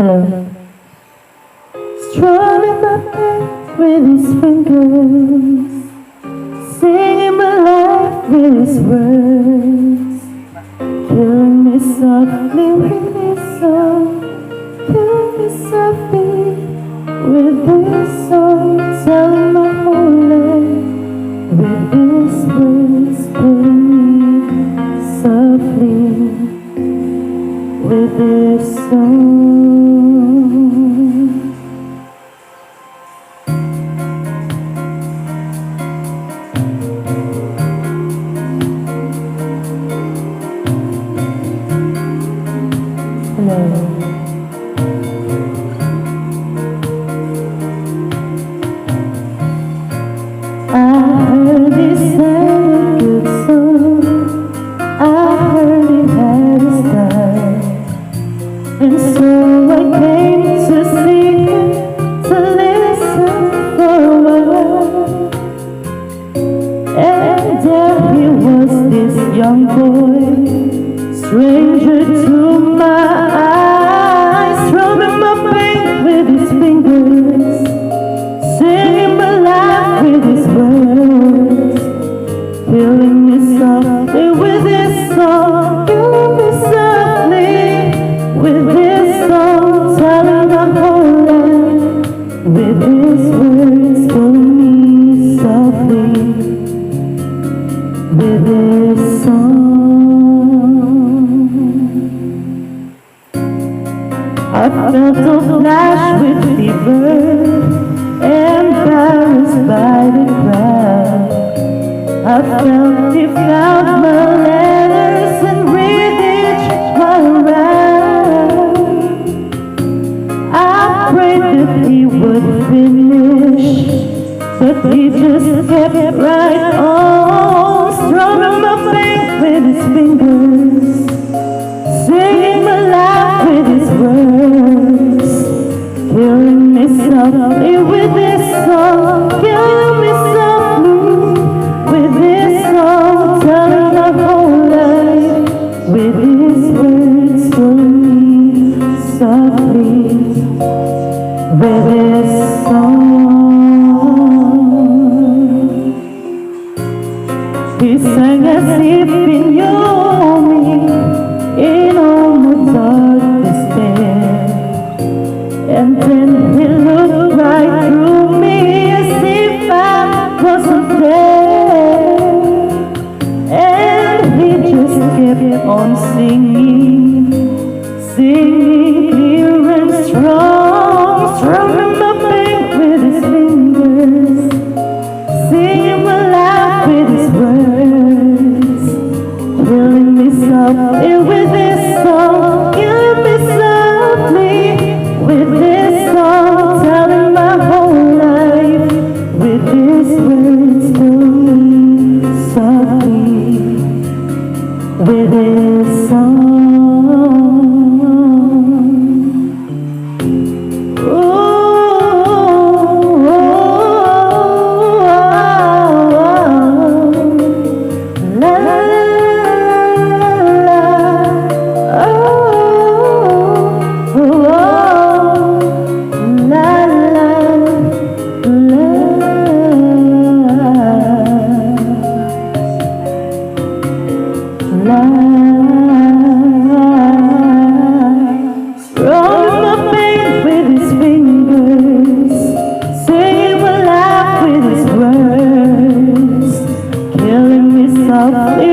Hello. Strumming my pain with his fingers, singing my life with his words, killing me softly with his song, killing me softly with his song, telling my whole life with his words, killing me softly with his song. Hello. I heard he sang a good song, I heard he had a style, and so I came to see him, to listen for a while. And there he was, this young boy, stranger to my eyes, strumming my pain with his fingers, singing my life with his words, killing me softly with his song, killing me softly with his song, telling my whole life with his words, killing me softly with his song. I felt a flash with fever, embarrassed by the crowd. I felt he found my letters and read each one around. I prayed that he would finish, but he just kept right on, strumming my pain with his fingers, singing my life with his words, killing me softly with his song, killing me softly with his song, telling my whole life with his words, killing me softly with his song. He sang as if he knew me in all my dark despair, and then he looked right through me as if I wasn't there, and he just kept on singing, singing clear and strong, strumming my pain with his fingers, singing my life with his words, killing me softly with his song, killing me softly with his song, telling my whole life with his words, killing me softly with his song. Strumming my pain with his fingers, singing my life with his words, killing me softly